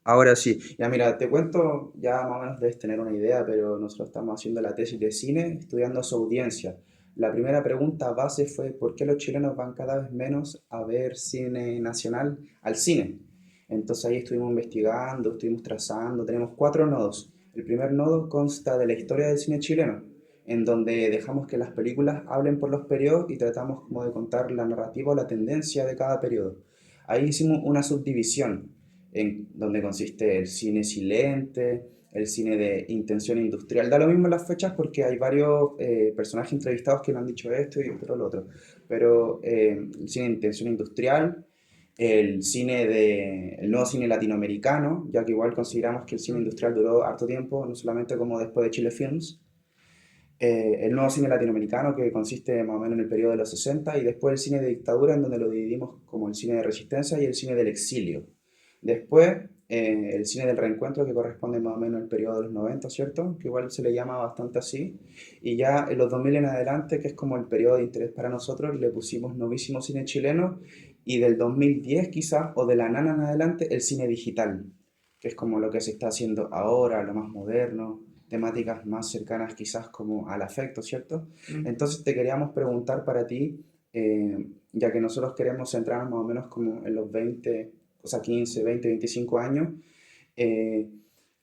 Ahora sí, ya mira, te cuento, ya más o menos debes tener una idea, pero nosotros estamos haciendo la tesis de cine, estudiando su audiencia. La primera pregunta base fue ¿por qué los chilenos van cada vez menos a ver cine nacional al cine? Entonces ahí estuvimos investigando, estuvimos trazando, tenemos cuatro nodos. El primer nodo consta de la historia del cine chileno, en donde dejamos que las películas hablen por los periodos y tratamos como de contar la narrativa o la tendencia de cada periodo. Ahí hicimos una subdivisión en donde consiste el cine silente, el cine de intención industrial. Da lo mismo las fechas porque hay varios personajes entrevistados que me han dicho esto y otro lo otro. Pero el cine de intención industrial, el nuevo cine latinoamericano, ya que igual consideramos que el cine Mm. industrial duró harto tiempo, no solamente como después de Chile Films, el nuevo cine latinoamericano que consiste más o menos en el periodo de los 60 y después el cine de dictadura en donde lo dividimos como el cine de resistencia y el cine del exilio. Después el cine del reencuentro que corresponde más o menos al periodo de los 90, ¿cierto? Que igual se le llama bastante así. Y ya en los 2000 en adelante, que es como el periodo de interés para nosotros, le pusimos novísimo cine chileno y del 2010 quizás o de la nana en adelante el cine digital, que es como lo que se está haciendo ahora, lo más moderno, temáticas más cercanas quizás como al afecto, ¿cierto? Mm. Entonces te queríamos preguntar para ti, ya que nosotros queremos centrarnos más o menos como en los 20, o sea, 15, 20, 25 años, eh,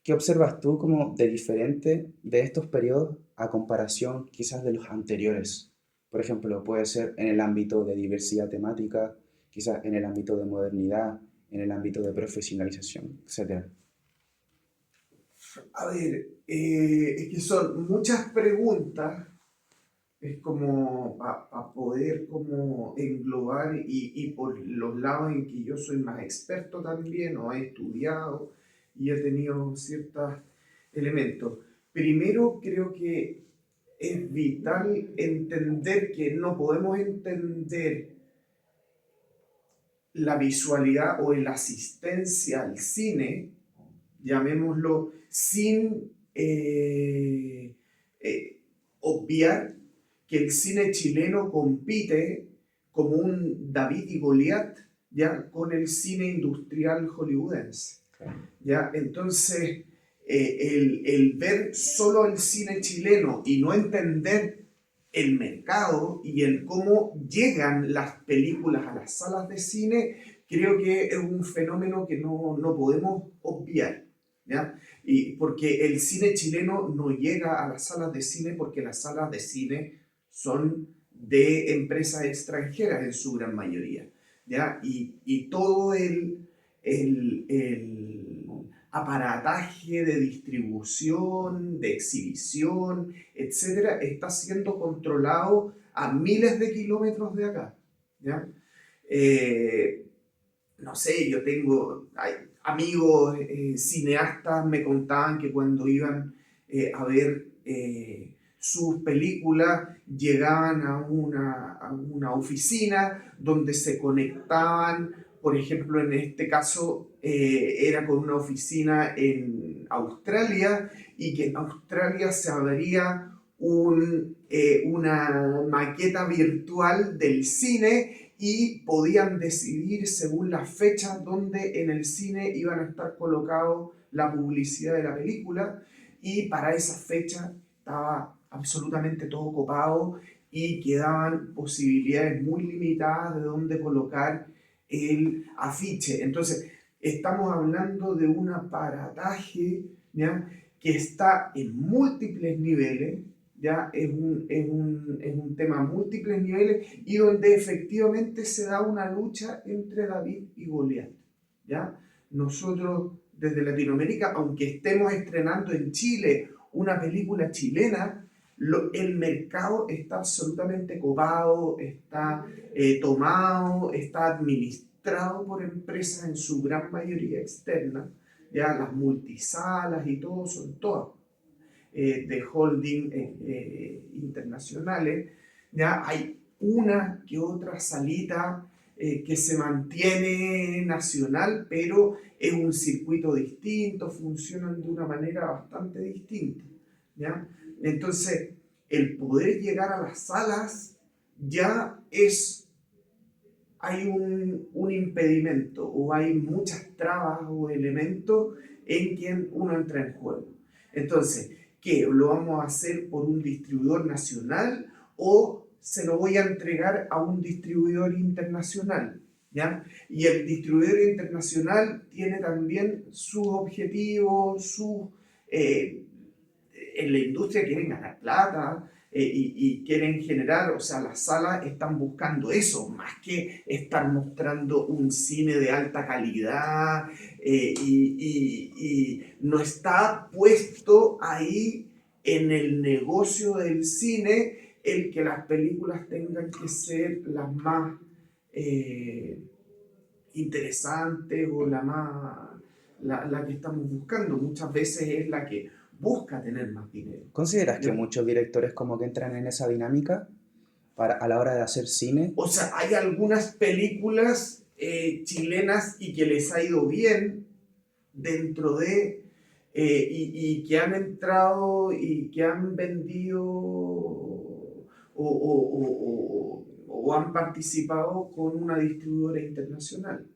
¿qué observas tú como de diferente de estos periodos a comparación quizás de los anteriores? Por ejemplo, puede ser en el ámbito de diversidad temática, quizás en el ámbito de modernidad, en el ámbito de profesionalización, etcétera. A ver, es que son muchas preguntas, es como para poder como englobar y por los lados en que yo soy más experto también o he estudiado y he tenido ciertos elementos. Primero creo que es vital entender que no podemos entender la visualidad o la asistencia al cine, llamémoslo, sin eh, obviar que el cine chileno compite como un David y Goliat ya con el cine industrial hollywoodense. Claro. ¿Ya? Entonces, el ver solo el cine chileno y no entender el mercado y el cómo llegan las películas a las salas de cine, creo que es un fenómeno que no podemos obviar. ¿Ya? Y porque el cine chileno no llega a las salas de cine porque las salas de cine son de empresas extranjeras en su gran mayoría. ¿Ya? Y todo el aparataje de distribución, de exhibición, etcétera, está siendo controlado a miles de kilómetros de acá. ¿Ya? Eh, no sé, yo tengo amigos cineastas me contaban que cuando iban a ver sus películas llegaban a una oficina donde se conectaban, por ejemplo, en este caso era con una oficina en Australia y que en Australia se abría una maqueta virtual del cine y podían decidir según las fechas donde en el cine iban a estar colocados la publicidad de la película y para esa fecha estaba absolutamente todo copado y quedaban posibilidades muy limitadas de dónde colocar el afiche. Entonces, estamos hablando de un aparataje, ¿ya? Que está en múltiples niveles, ya es un tema a múltiples niveles y donde efectivamente se da una lucha entre David y Goliat. ¿Ya? Nosotros desde Latinoamérica, aunque estemos estrenando en Chile una película chilena, el mercado está absolutamente copado, está tomado, está administrado por empresas en su gran mayoría externas, ya las multisalas y todo son todas de holding internacionales, ya hay una que otra salita que se mantiene nacional, pero es un circuito distinto, funcionan de una manera bastante distinta. ¿Ya? Entonces, el poder llegar a las salas ya es hay un impedimento o hay muchas trabas o elementos en que uno entra en juego. Entonces, ¿qué? ¿Lo vamos a hacer por un distribuidor nacional o se lo voy a entregar a un distribuidor internacional? ¿Ya? Y el distribuidor internacional tiene también sus objetivos, en la industria quieren ganar plata, y quieren generar, o sea, las salas están buscando eso, más que estar mostrando un cine de alta calidad, y no está puesto ahí en el negocio del cine el que las películas tengan que ser las más eh, interesantes o la que estamos buscando. Muchas veces es la que busca tener más dinero. ¿Consideras que ¿Ya? muchos directores como que entran en esa dinámica a la hora de hacer cine? O sea, hay algunas películas chilenas y que les ha ido bien dentro de, y que han entrado y que han vendido o han participado con una distribuidora internacional,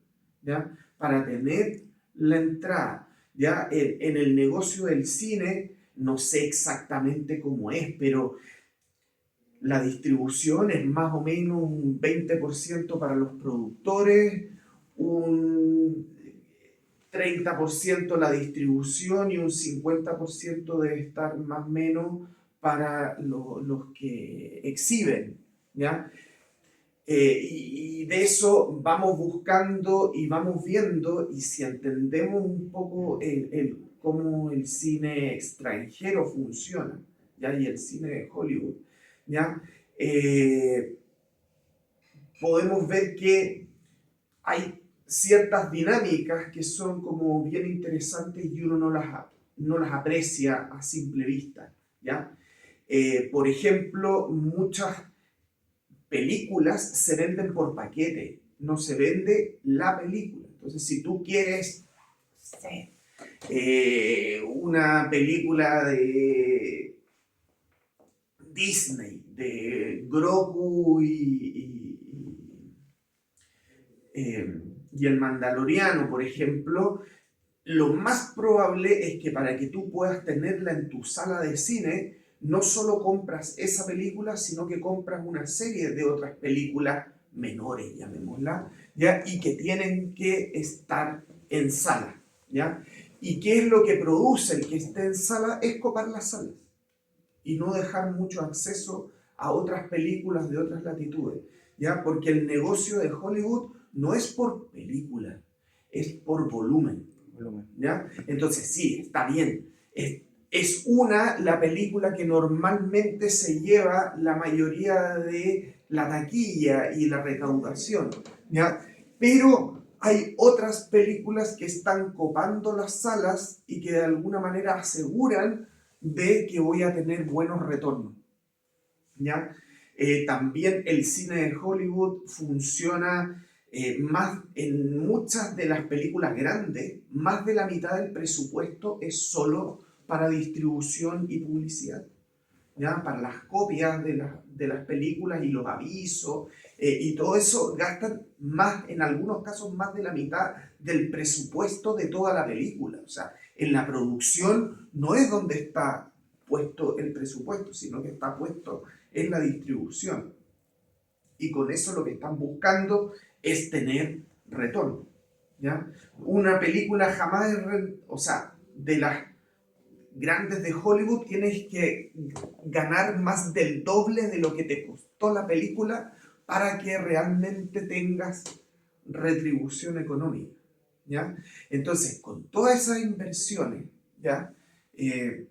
¿ya? Para tener la entrada, ¿ya? En el negocio del cine, no sé exactamente cómo es, pero la distribución es más o menos un 20% para los productores, un 30% la distribución y un 50% debe estar más o menos para los que exhiben, ¿ya? Y de eso vamos buscando y vamos viendo, y si entendemos un poco cómo el cine extranjero funciona, ¿ya? Y el cine de Hollywood, ¿ya? Eh, Podemos ver que hay ciertas dinámicas que son como bien interesantes y uno no las aprecia a simple vista, ¿ya? Por ejemplo, muchas películas se venden por paquete, no se vende la película. Entonces, si tú quieres, no sé, una película de Disney, de Grogu y el Mandaloriano, por ejemplo, lo más probable es que para que tú puedas tenerla en tu sala de cine, no solo compras esa película, sino que compras una serie de otras películas menores, llamémosla, ¿ya? Y que tienen que estar en sala, ¿ya? ¿Y qué es lo que produce el que esté en sala? Es copar las salas y no dejar mucho acceso a otras películas de otras latitudes, ¿ya? Porque el negocio de Hollywood no es por película, es por volumen, Volumen. ¿ya? Entonces sí, está bien, es la película que normalmente se lleva la mayoría de la taquilla y la recaudación, ¿ya? Pero hay otras películas que están copando las salas y que de alguna manera aseguran de que voy a tener buenos retornos, ¿ya? También el cine de Hollywood funciona más en muchas de las películas grandes, más de la mitad del presupuesto es solo para distribución y publicidad, ¿ya? Para las copias de las películas y los avisos, y todo eso gastan más, en algunos casos, más de la mitad del presupuesto de toda la película. O sea, en la producción no es donde está puesto el presupuesto, sino que está puesto en la distribución. Y con eso lo que están buscando es tener retorno, ¿ya? Una película jamás o sea, de las grandes de Hollywood tienes que ganar más del doble de lo que te costó la película para que realmente tengas retribución económica, ¿ya? Entonces, con todas esas inversiones, ¿ya? Eh,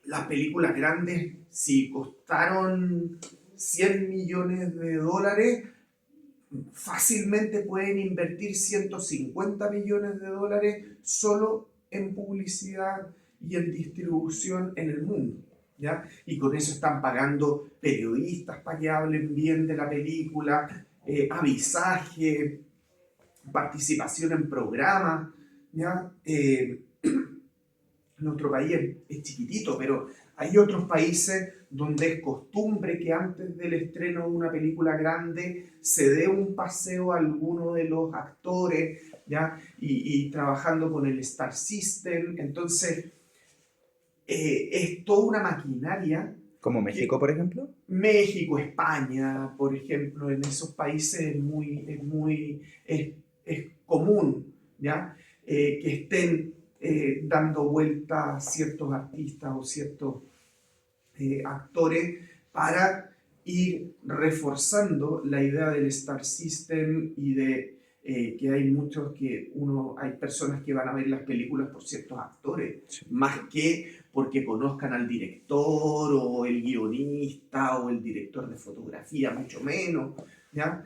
las películas grandes, si costaron 100 millones de dólares, fácilmente pueden invertir 150 millones de dólares solo en publicidad y en distribución en el mundo, ¿ya? Y con eso están pagando periodistas para que hablen bien de la película, avisaje, participación en programas, ¿ya? nuestro país es chiquitito, pero hay otros países donde es costumbre que antes del estreno de una película grande se dé un paseo a alguno de los actores, ¿ya? Y trabajando con el Star System. Entonces, es toda una maquinaria Como México, que por ejemplo. México, España, por ejemplo, en esos países es común, ¿ya? Que estén dando vuelta a ciertos artistas o ciertos actores para ir reforzando la idea del Star System y de que hay hay personas que van a ver las películas por ciertos actores, Sí. más que porque conozcan al director o el guionista o el director de fotografía, mucho menos, ¿ya?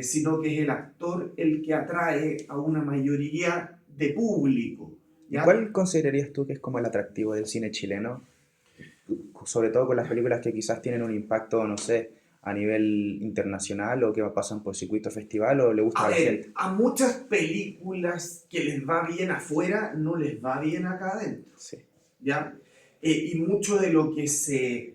Sino que es el actor el que atrae a una mayoría de público, ¿Y ¿ya? cuál considerarías tú que es como el atractivo del cine chileno? Sobre todo con las películas que quizás tienen un impacto, no sé, a nivel internacional o que pasan por circuito festival o le gustan A a la ver, gente. a muchas películas que les va bien afuera, no les va bien acá adentro, Sí, ¿ya? Y mucho de lo que se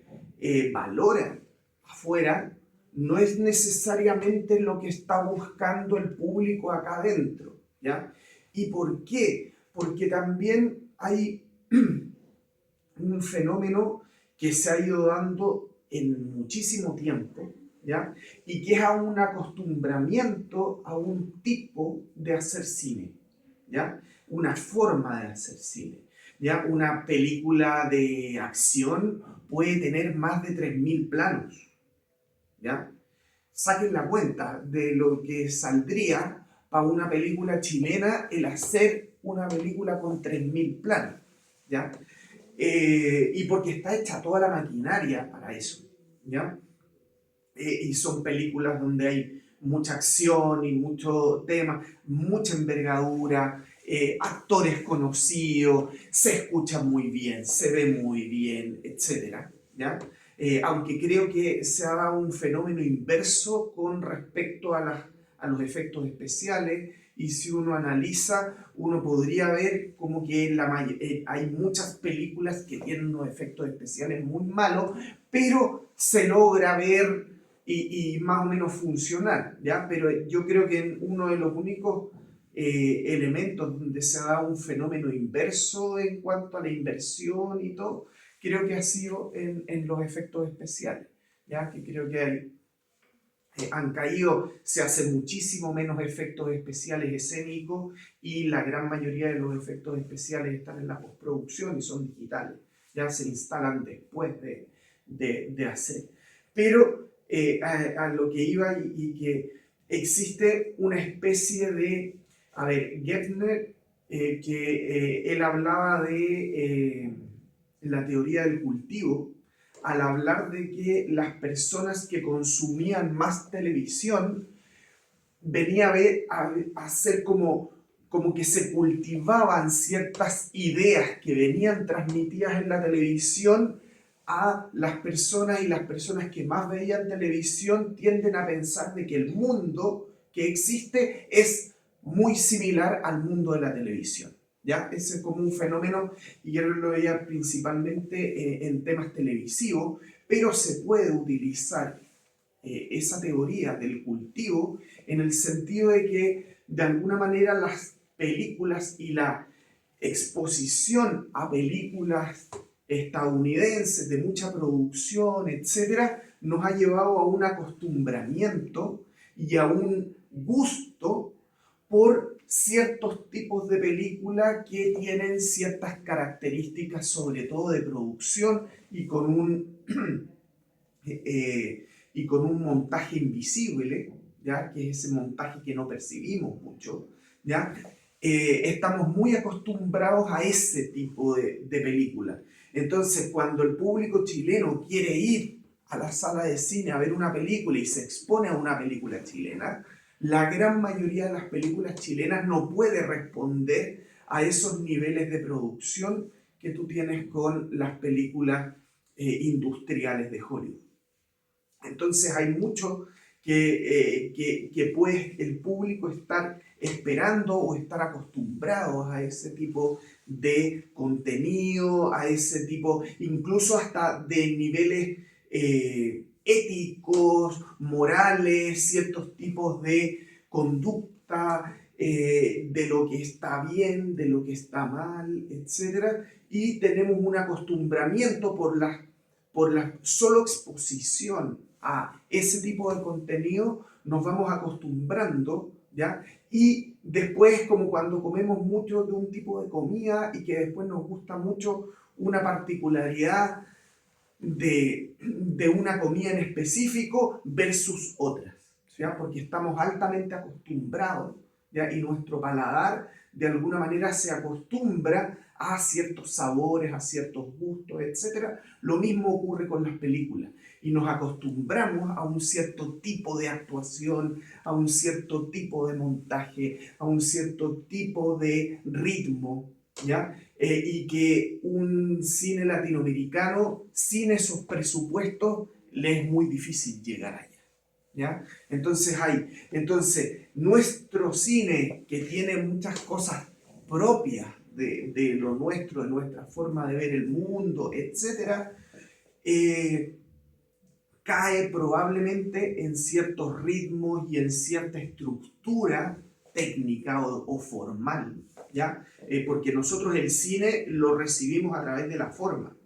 valora afuera no es necesariamente lo que está buscando el público acá adentro, ¿ya? ¿Y por qué? Porque también hay un fenómeno que se ha ido dando en muchísimo tiempo, ¿ya? Y que es a un acostumbramiento a un tipo de hacer cine, ¿ya? Una forma de hacer cine, ¿ya? Una película de acción puede tener más de 3.000 planos, ¿ya? Saquen la cuenta de lo que saldría para una película chilena el hacer una película con 3.000 planos, ¿ya? Y porque está hecha toda la maquinaria para eso, ¿ya? Y son películas donde hay mucha acción y mucho tema, mucha envergadura, actores conocidos, se escucha muy bien, se ve muy bien, etcétera, ¿ya? Aunque creo que se ha dado un fenómeno inverso con respecto a los efectos especiales, y si uno analiza, uno podría ver como que hay muchas películas que tienen unos efectos especiales muy malos, pero se logra ver y más o menos funcionar, ¿ya? Pero yo creo que uno de los únicos elementos donde se ha dado un fenómeno inverso en cuanto a la inversión y todo, creo que ha sido en los efectos especiales, ¿ya? Que creo que han caído, se hacen muchísimo menos efectos especiales escénicos y la gran mayoría de los efectos especiales están en la postproducción y son digitales, ya se instalan después de hacer. Pero a lo que iba y que existe una especie de, a ver, Geithner, que él hablaba de la teoría del cultivo, al hablar de que las personas que consumían más televisión venía a ser como que se cultivaban ciertas ideas que venían transmitidas en la televisión a las personas, y las personas que más veían televisión tienden a pensar de que el mundo que existe es muy similar al mundo de la televisión. ¿Ya? Ese es como un fenómeno, y yo lo veía principalmente en temas televisivos, pero se puede utilizar esa teoría del cultivo en el sentido de que de alguna manera las películas y la exposición a películas estadounidenses de mucha producción, etcétera, nos ha llevado a un acostumbramiento y a un gusto por ciertos tipos de película que tienen ciertas características, sobre todo de producción y con un montaje invisible, ¿ya? Que es ese montaje que no percibimos mucho, ¿ya? Estamos muy acostumbrados a ese tipo de película. Entonces, cuando el público chileno quiere ir a la sala de cine a ver una película y se expone a una película chilena, la gran mayoría de las películas chilenas no puede responder a esos niveles de producción que tú tienes con las películas industriales de Hollywood. Entonces hay mucho que puede el público estar esperando o estar acostumbrados a ese tipo de contenido, a ese tipo, incluso hasta de niveles éticos, morales, ciertos tipos de conducta, de lo que está bien, de lo que está mal, etcétera. Y tenemos un acostumbramiento por la solo exposición a ese tipo de contenido, nos vamos acostumbrando, ¿ya? Y después, como cuando comemos mucho de un tipo de comida y que después nos gusta mucho una particularidad de una comida en específico versus otras, ¿ya? Porque estamos altamente acostumbrados, ¿ya? Y nuestro paladar de alguna manera se acostumbra a ciertos sabores, a ciertos gustos, etc. Lo mismo ocurre con las películas y nos acostumbramos a un cierto tipo de actuación, a un cierto tipo de montaje, a un cierto tipo de ritmo, ¿ya? Y que un cine latinoamericano sin esos presupuestos le es muy difícil llegar allá, ¿ya? Entonces nuestro cine, que tiene muchas cosas propias de lo nuestro, de nuestra forma de ver el mundo, etcétera, eh, cae probablemente en ciertos ritmos y en cierta estructura técnica o formal, ¿ya? Porque nosotros el cine lo recibimos a través de la forma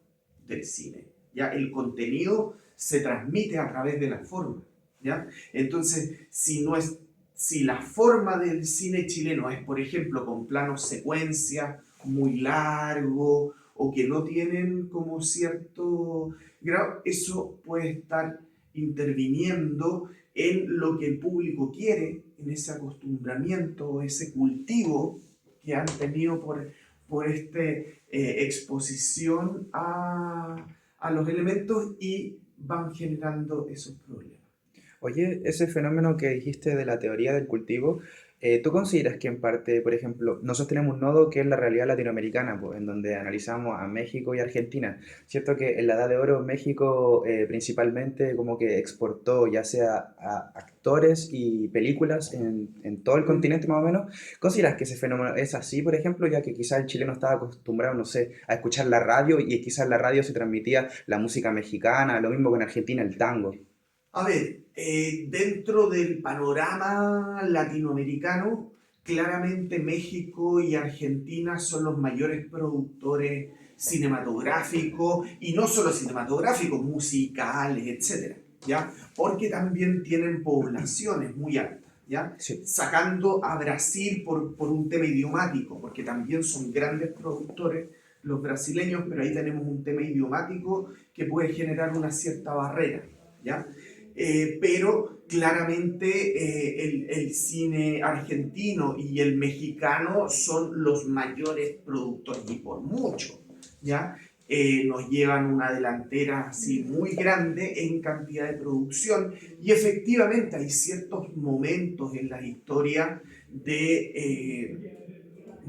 del cine, ¿ya? El contenido se transmite a través de la forma, ¿ya? Entonces, si la forma del cine chileno es, por ejemplo, con planos secuencia muy largos o que no tienen como cierto grado, eso puede estar interviniendo en lo que el público quiere, en ese acostumbramiento, ese cultivo que han tenido por esta exposición a los elementos y van generando esos problemas. Oye, ese fenómeno que dijiste de la teoría del cultivo, ¿tú consideras que en parte, por ejemplo, nosotros tenemos un nodo que es la realidad latinoamericana, pues, en donde analizamos a México y Argentina? Cierto que en la Edad de Oro México principalmente como que exportó ya sea a actores y películas en todo el continente más o menos. ¿Consideras que ese fenómeno es así, por ejemplo, ya que quizás el chileno estaba acostumbrado, no sé, a escuchar la radio y quizás en la radio se transmitía la música mexicana, lo mismo que en Argentina el tango? A ver, dentro del panorama latinoamericano, claramente México y Argentina son los mayores productores cinematográficos, y no solo cinematográficos, musicales, etcétera, ¿ya? Porque también tienen poblaciones muy altas, ¿ya? Sí. Sacando a Brasil por un tema idiomático, porque también son grandes productores los brasileños, pero ahí tenemos un tema idiomático que puede generar una cierta barrera, ¿ya? Pero claramente el cine argentino y el mexicano son los mayores productores y por mucho, ¿ya? Nos llevan una delantera así muy grande en cantidad de producción, y efectivamente hay ciertos momentos en la historia de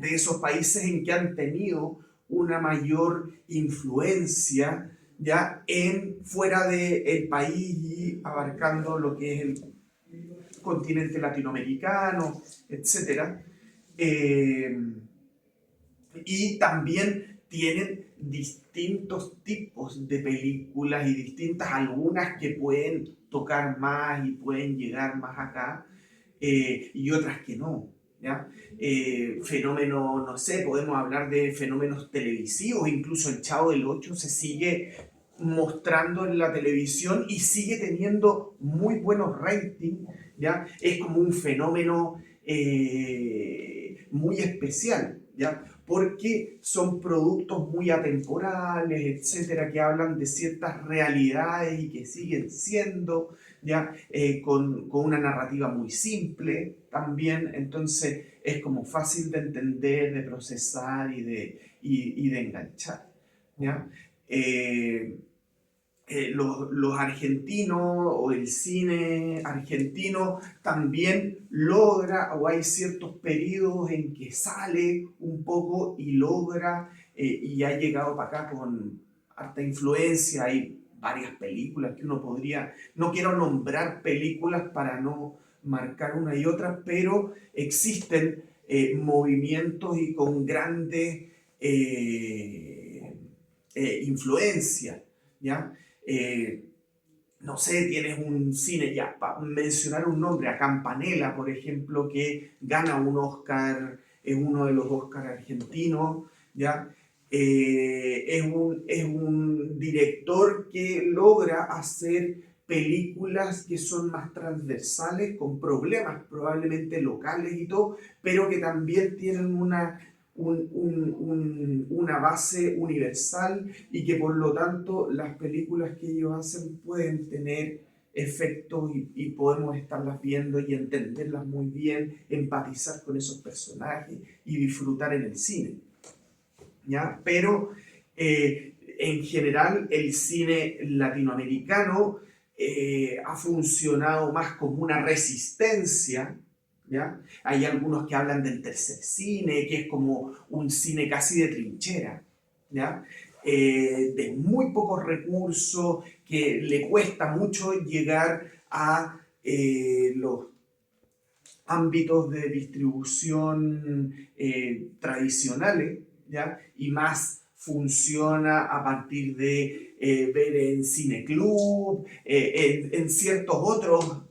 esos países en que han tenido una mayor influencia ya en fuera del país y abarcando lo que es el continente latinoamericano, etcétera. Eh, y también tienen distintos tipos de películas y distintas, algunas que pueden tocar más y pueden llegar más acá, y otras que no, ¿ya? Fenómenos, no sé, podemos hablar de fenómenos televisivos, incluso el Chavo del Ocho se sigue mostrando en la televisión y sigue teniendo muy buenos ratings, ¿ya? Es como un fenómeno muy especial, ¿ya? Porque son productos muy atemporales, etcétera, que hablan de ciertas realidades y que siguen siendo, ¿ya? Con una narrativa muy simple también, entonces es como fácil de entender, de procesar y de enganchar, ¿ya? Eh, los argentinos o el cine argentino también logra, o hay ciertos periodos en que sale un poco y logra, y ha llegado para acá con harta influencia. Hay varias películas que uno podría, no quiero nombrar películas para marcar una y otra, pero existen movimientos y con grandes influencia, ¿ya? No sé, tienes un cine, ya, para mencionar un nombre, a Campanella, por ejemplo, que gana un Oscar, es uno de los Oscars argentinos, ¿ya? Es un director que logra hacer películas que son más transversales, con problemas probablemente locales y todo, pero que también tienen una base universal y que por lo tanto las películas que ellos hacen pueden tener efectos y podemos estarlas viendo y entenderlas muy bien, empatizar con esos personajes y disfrutar en el cine, ¿ya? Pero en general el cine latinoamericano ha funcionado más como una resistencia, ¿ya? Hay algunos que hablan del tercer cine, que es como un cine casi de trinchera, ¿ya? De muy pocos recursos, que le cuesta mucho llegar a los ámbitos de distribución tradicionales, ¿ya? Y más funciona a partir de ver en cineclub, en ciertos otros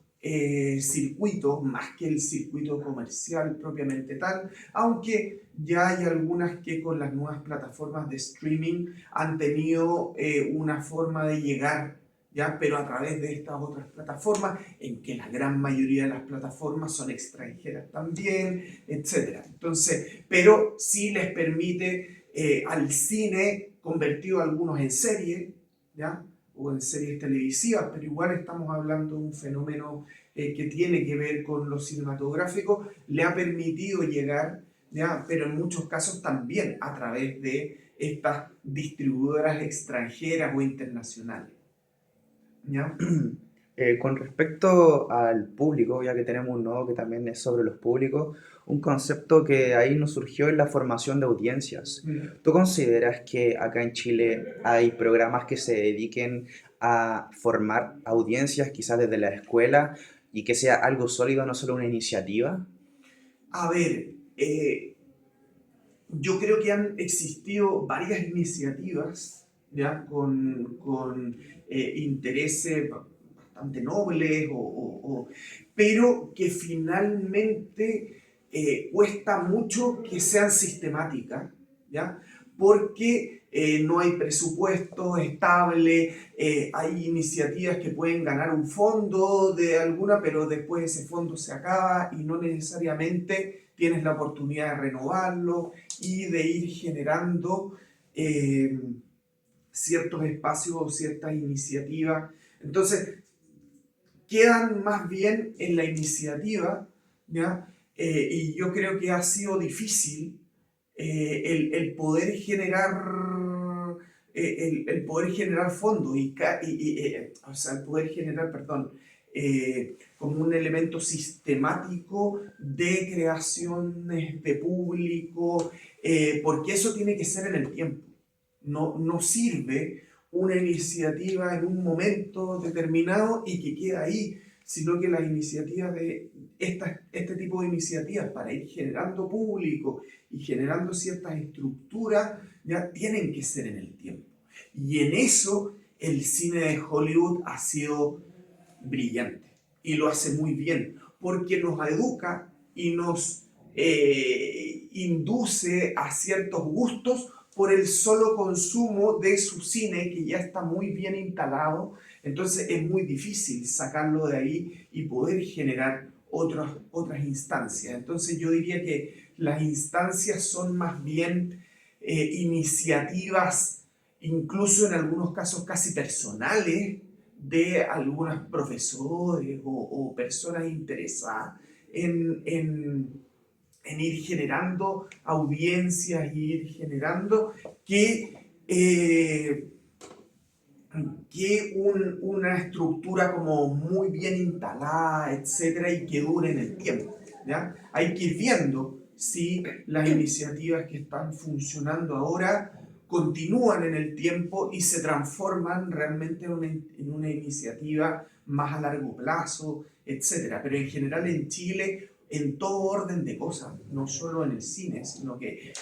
circuitos, más que el circuito comercial propiamente tal, aunque ya hay algunas que con las nuevas plataformas de streaming han tenido una forma de llegar, ¿ya? Pero a través de estas otras plataformas, en que la gran mayoría de las plataformas son extranjeras también, etcétera. Entonces, pero sí les permite al cine, convertido algunos en serie, ¿ya? O en series televisivas, pero igual estamos hablando de un fenómeno que tiene que ver con lo cinematográfico, le ha permitido llegar, ¿ya? Pero en muchos casos también a través de estas distribuidoras extranjeras o internacionales, ¿ya? Con respecto al público, ya que tenemos un nodo que también es sobre los públicos, un concepto que ahí nos surgió es la formación de audiencias. Mm. ¿Tú consideras que acá en Chile hay programas que se dediquen a formar audiencias, quizás desde la escuela, y que sea algo sólido, no solo una iniciativa? A ver, yo creo que han existido varias iniciativas, ¿ya? Con intereses bastante nobles, pero que finalmente cuesta mucho que sean sistemáticas, ¿ya? Porque no hay presupuesto estable, hay iniciativas que pueden ganar un fondo de alguna, pero después ese fondo se acaba y no necesariamente tienes la oportunidad de renovarlo y de ir generando eh, ciertos espacios o ciertas iniciativas. Entonces, quedan más bien en la iniciativa, ¿ya? Y yo creo que ha sido difícil el poder generar el poder generar fondos o sea, el poder generar, perdón, como un elemento sistemático de creaciones de público, porque eso tiene que ser en el tiempo. No sirve una iniciativa en un momento determinado y que queda ahí, sino que las iniciativas este tipo de iniciativas para ir generando público y generando ciertas estructuras ya tienen que ser en el tiempo. Y en eso el cine de Hollywood ha sido brillante y lo hace muy bien, porque nos educa y nos induce a ciertos gustos por el solo consumo de su cine que ya está muy bien instalado. Entonces es muy difícil sacarlo de ahí y poder generar otras instancias. Entonces yo diría que las instancias son más bien iniciativas, incluso en algunos casos casi personales, de algunos profesores o personas interesadas en ir generando audiencias y ir generando una estructura como muy bien instalada, etcétera, y que dure en el tiempo, ¿ya? Hay que ir viendo si las iniciativas que están funcionando ahora continúan en el tiempo y se transforman realmente en una iniciativa más a largo plazo, etcétera. Pero en general en Chile, en todo orden de cosas, no solo en el cine, sino que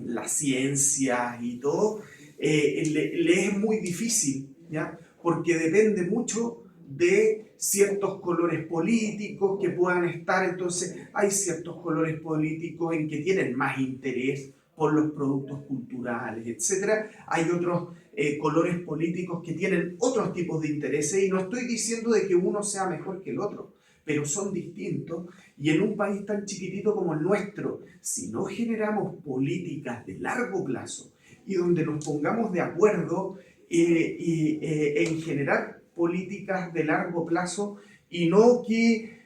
las ciencias y todo, le es muy difícil, ¿ya? Porque depende mucho de ciertos colores políticos que puedan estar. Entonces hay ciertos colores políticos en que tienen más interés por los productos culturales, etcétera. Hay otros colores políticos que tienen otros tipos de intereses, y no estoy diciendo de que uno sea mejor que el otro, pero son distintos. Y en un país tan chiquitito como el nuestro, si no generamos políticas de largo plazo y donde nos pongamos de acuerdo en generar políticas de largo plazo, y no que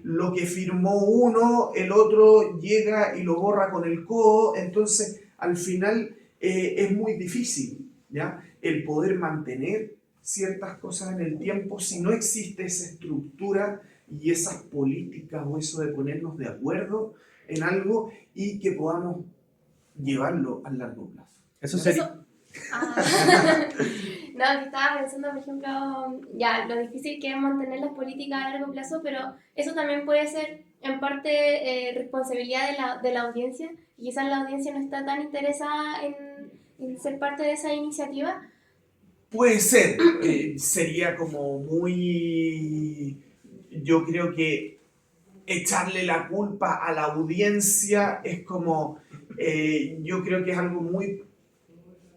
lo que firmó uno, el otro llega y lo borra con el codo. Entonces al final es muy difícil, ¿ya? El poder mantener ciertas cosas en el tiempo si no existe esa estructura y esas políticas, o eso de ponernos de acuerdo en algo y que podamos llevarlo a largo plazo. Eso ¿Ya? sería... Eso, ah, no, que estaba pensando, por ejemplo, ya lo difícil que es mantener las políticas a largo plazo, pero eso también puede ser en parte responsabilidad de la audiencia, y quizás la audiencia no está tan interesada en ser parte de esa iniciativa. Puede ser, sería como muy, yo creo que echarle la culpa a la audiencia es como, yo creo que es algo muy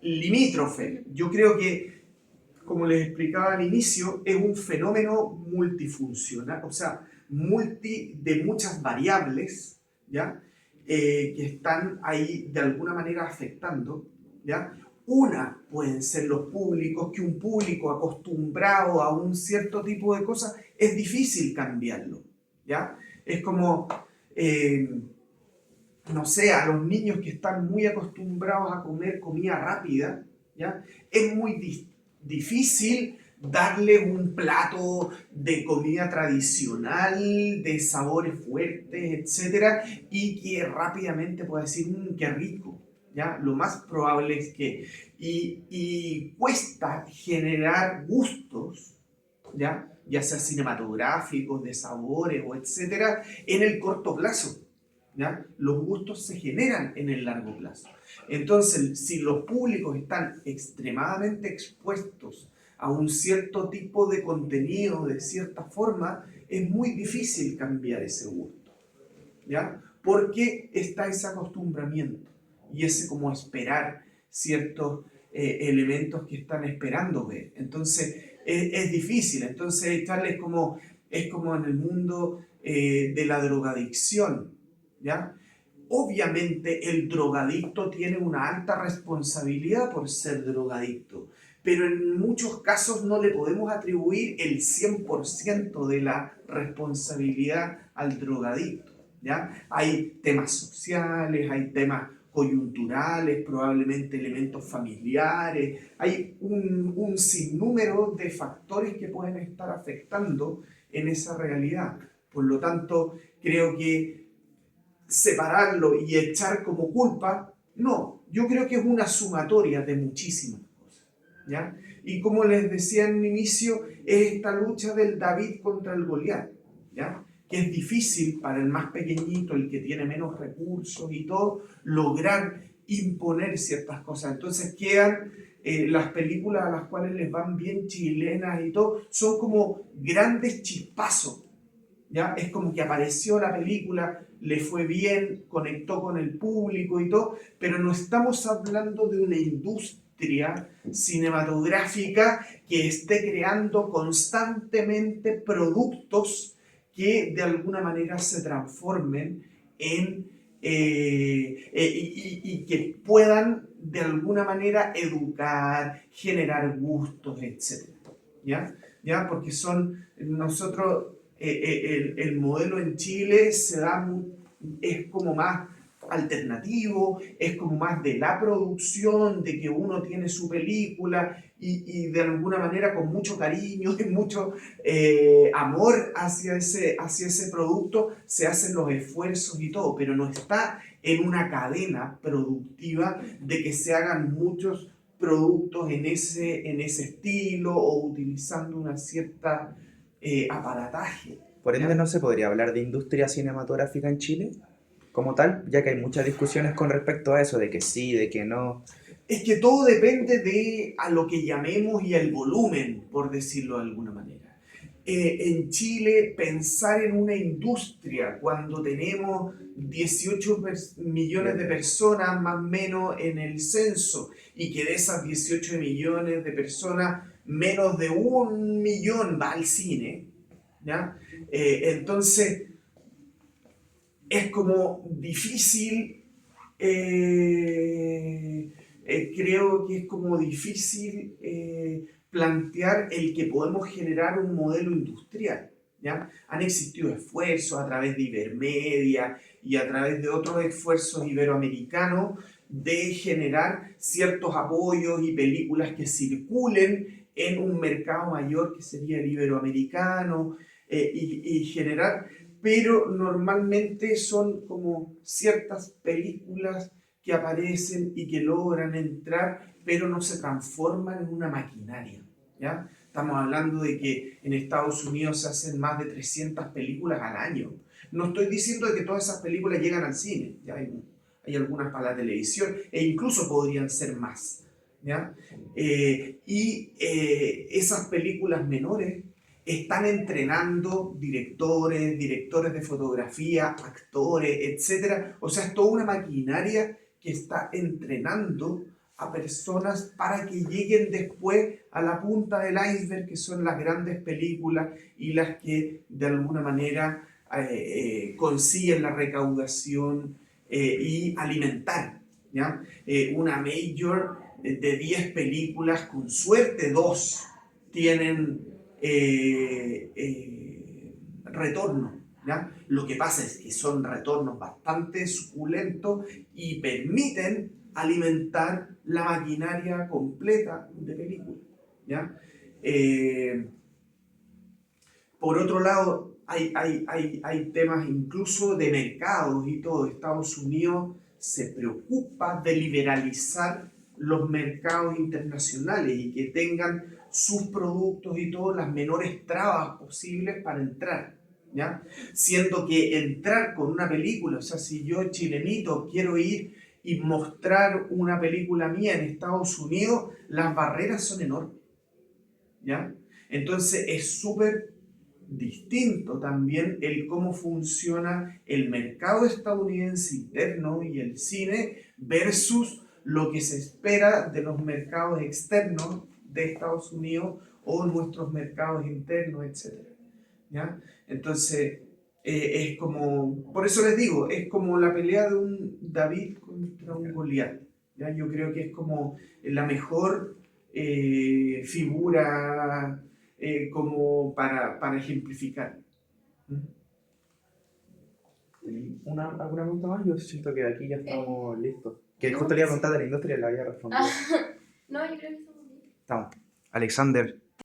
limítrofe. Yo creo que, como les explicaba al inicio, es un fenómeno multifuncional, o sea, de muchas variables, ¿ya? Que están ahí de alguna manera afectando, ¿ya? Una pueden ser los públicos, que un público acostumbrado a un cierto tipo de cosas es difícil cambiarlo, ¿ya? Es como, no sé, a los niños que están muy acostumbrados a comer comida rápida, ¿ya? Es muy difícil darle un plato de comida tradicional, de sabores fuertes, etcétera, y que rápidamente pueda decir, qué rico, ¿ya? Lo más probable es que... Y cuesta generar gustos, ¿ya? Ya sea cinematográficos, de sabores o etcétera, en el corto plazo, ¿ya? Los gustos se generan en el largo plazo. Entonces, si los públicos están extremadamente expuestos a un cierto tipo de contenido, de cierta forma, es muy difícil cambiar ese gusto, ¿ya? Porque está ese acostumbramiento y ese como esperar ciertos elementos que están esperando ver. Entonces, es difícil. Entonces, es como en el mundo de la drogadicción, ¿ya? Obviamente el drogadicto tiene una alta responsabilidad por ser drogadicto, pero en muchos casos no le podemos atribuir el 100% de la responsabilidad al drogadicto, ¿ya? Hay temas sociales, hay temas coyunturales, probablemente elementos familiares, hay un sinnúmero de factores que pueden estar afectando en esa realidad. Por lo tanto, creo que separarlo y echar como culpa, no, yo creo que es una sumatoria de muchísimas cosas, ¿ya? Y como les decía en un inicio, es esta lucha del David contra el Goliat, ¿ya? Que es difícil para el más pequeñito, el que tiene menos recursos y todo, lograr imponer ciertas cosas. Entonces quedan las películas a las cuales les van bien, chilenas y todo, son como grandes chispazos, ¿ya? Es como que apareció la película, le fue bien, conectó con el público y todo, pero no estamos hablando de una industria cinematográfica que esté creando constantemente productos que de alguna manera se transformen en y que puedan de alguna manera educar, generar gustos, etc. ¿Ya? ¿Ya? Porque nosotros, el modelo en Chile es como más alternativo, es como más de la producción, de que uno tiene su película y de alguna manera con mucho cariño y mucho amor hacia ese producto se hacen los esfuerzos y todo, pero no está en una cadena productiva de que se hagan muchos productos en ese estilo o utilizando una cierta aparataje. Por ende, ¿Ya? ¿no se podría hablar de industria cinematográfica en Chile como tal? Ya que hay muchas discusiones con respecto a eso, de que sí, de que no. Es que todo depende de a lo que llamemos y el volumen, por decirlo de alguna manera. En Chile, pensar en una industria cuando tenemos 18 millones de personas más o menos en el censo y que de esas 18 millones de personas, menos de 1 millón va al cine, ¿ya? Entonces, es como difícil, creo que es como difícil plantear el que podemos generar un modelo industrial. ¿Ya? Han existido esfuerzos a través de Ibermedia y a través de otros esfuerzos iberoamericanos de generar ciertos apoyos y películas que circulen en un mercado mayor que sería el iberoamericano y generar, pero normalmente son como ciertas películas que aparecen y que logran entrar, pero no se transforman en una maquinaria, ¿ya? Estamos hablando de que en Estados Unidos se hacen más de 300 películas al año. No estoy diciendo de que todas esas películas llegan al cine, ¿ya? Hay algunas para la televisión e incluso podrían ser más, ¿ya? Esas películas menores están entrenando directores de fotografía, actores, etc. O sea, es toda una maquinaria que está entrenando a personas para que lleguen después a la punta del iceberg, que son las grandes películas y las que de alguna manera consiguen la recaudación y alimentar, ¿ya? Una major de 10 películas, con suerte 2 tienen retorno, ¿ya? Lo que pasa es que son retornos bastante suculentos y permiten alimentar la maquinaria completa de películas, ¿ya? Por otro lado, hay temas incluso de mercados y todo. Estados Unidos se preocupa de liberalizar los mercados internacionales y que tengan sus productos y todo las menores trabas posibles para entrar, ¿ya? Siendo que entrar con una película, o sea, si yo chilenito quiero ir y mostrar una película mía en Estados Unidos, las barreras son enormes, ¿ya? Entonces es súper distinto también el cómo funciona el mercado estadounidense interno y el cine versus lo que se espera de los mercados externos de Estados Unidos o nuestros mercados internos, etc. ¿Ya? Entonces, es como, por eso les digo, es como la pelea de un David contra un Goliat. ¿Ya? Yo creo que es como la mejor figura como para ejemplificar. ¿Alguna pregunta más? Yo siento que aquí ya estamos listos. Que no, justo le iba a preguntar de la industria y la había respondido. No, yo creo que estamos bien. Estamos. Alexander,